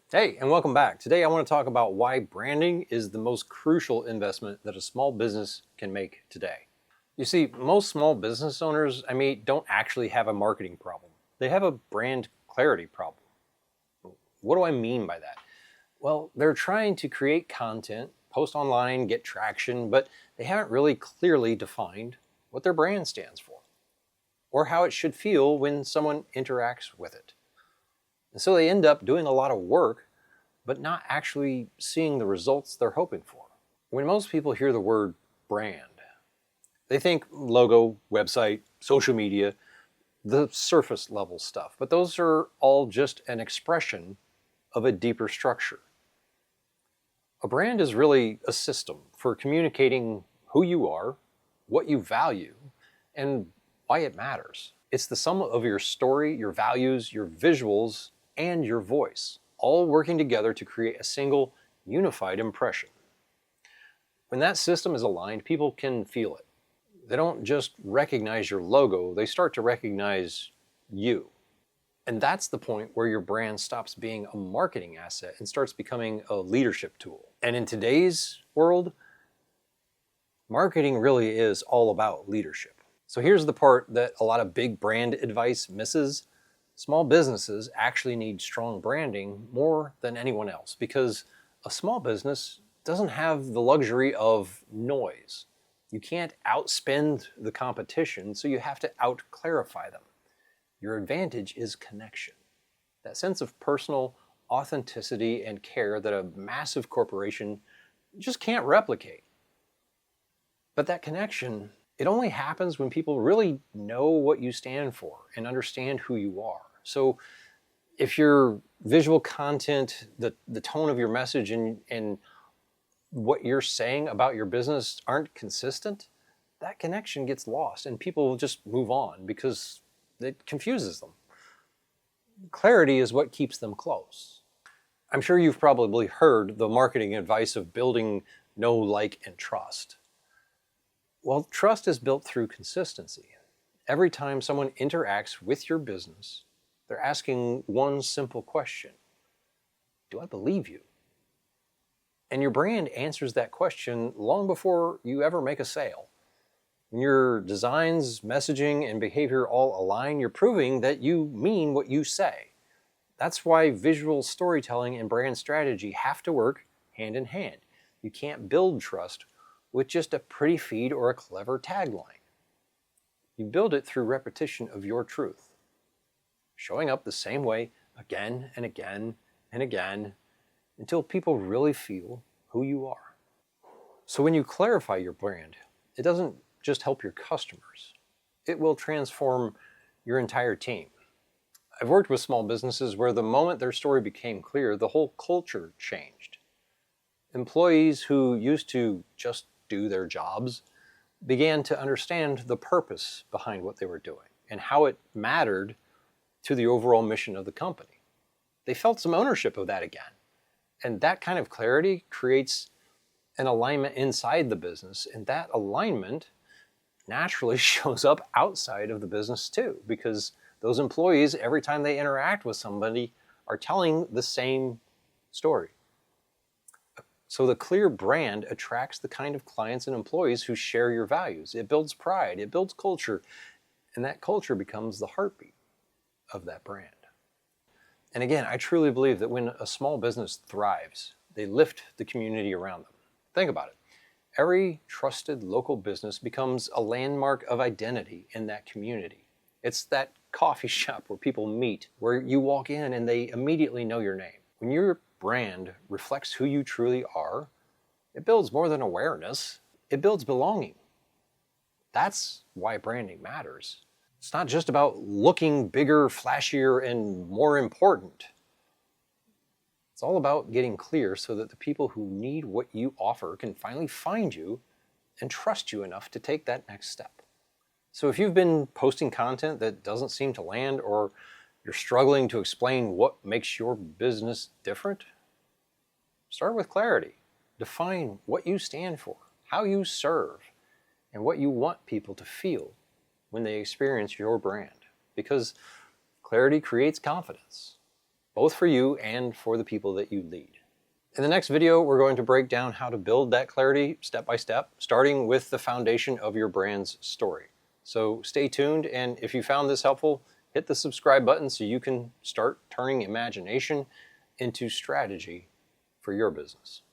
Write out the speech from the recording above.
Hey, and welcome back. Today I want to talk about why branding is the most crucial investment that a small business can make today. You see, most small business owners I meet don't actually have a marketing problem. They have a brand clarity problem. What do I mean by that? Well, they're trying to create content, post online, get traction, but they haven't really clearly defined what their brand stands for or how it should feel when someone interacts with it. And so they end up doing a lot of work but not actually seeing the results they're hoping for. When most people hear the word brand, they think logo, website, social media, the surface level stuff, but those are all just an expression of a deeper structure. A brand is really a system for communicating who you are, what you value, and why it matters. It's the sum of your story, your values, your visuals, and your voice, all working together to create a single, unified impression. When that system is aligned, people can feel it. They don't just recognize your logo, they start to recognize you. And that's the point where your brand stops being a marketing asset and starts becoming a leadership tool. And in today's world, marketing really is all about leadership. So here's the part that a lot of big brand advice misses. Small businesses actually need strong branding more than anyone else because a small business doesn't have the luxury of noise. You can't outspend the competition, so you have to out-clarify them. Your advantage is connection. That sense of personal authenticity and care that a massive corporation just can't replicate. But that connection, it only happens when people really know what you stand for and understand who you are. So if your visual content, the tone of your message and what you're saying about your business aren't consistent, that connection gets lost and people will just move on because it confuses them. Clarity is what keeps them close. I'm sure you've probably heard the marketing advice of building know, like, and trust. Well, trust is built through consistency. Every time someone interacts with your business, they're asking one simple question: do I believe you? And your brand answers that question long before you ever make a sale. When your designs, messaging, and behavior all align, you're proving that you mean what you say. That's why visual storytelling and brand strategy have to work hand in hand. You can't build trust with just a pretty feed or a clever tagline. You build it through repetition of your truth, showing up the same way again and again and again until people really feel who you are. So when you clarify your brand, it doesn't just help your customers, it will transform your entire team. I've worked with small businesses where the moment their story became clear, the whole culture changed. Employees who used to just do their jobs began to understand the purpose behind what they were doing and how it mattered to the overall mission of the company. They felt some ownership of that again. And that kind of clarity creates an alignment inside the business, and that alignment naturally shows up outside of the business too, because those employees, every time they interact with somebody, are telling the same story. So the clear brand attracts the kind of clients and employees who share your values. It builds pride, it builds culture, and that culture becomes the heartbeat of that brand. And again, I truly believe that when a small business thrives, they lift the community around them. Think about it. Every trusted local business becomes a landmark of identity in that community. It's that coffee shop where people meet, where you walk in and they immediately know your name. When your brand reflects who you truly are, it builds more than awareness, it builds belonging. That's why branding matters. It's not just about looking bigger, flashier, and more important. It's all about getting clear so that the people who need what you offer can finally find you and trust you enough to take that next step. So if you've been posting content that doesn't seem to land, or you're struggling to explain what makes your business different, start with clarity. Define what you stand for, how you serve, and what you want people to feel when they experience your brand. Because clarity creates confidence, both for you and for the people that you lead. In the next video, we're going to break down how to build that clarity step by step, starting with the foundation of your brand's story. So stay tuned, and if you found this helpful, hit the subscribe button so you can start turning imagination into strategy for your business.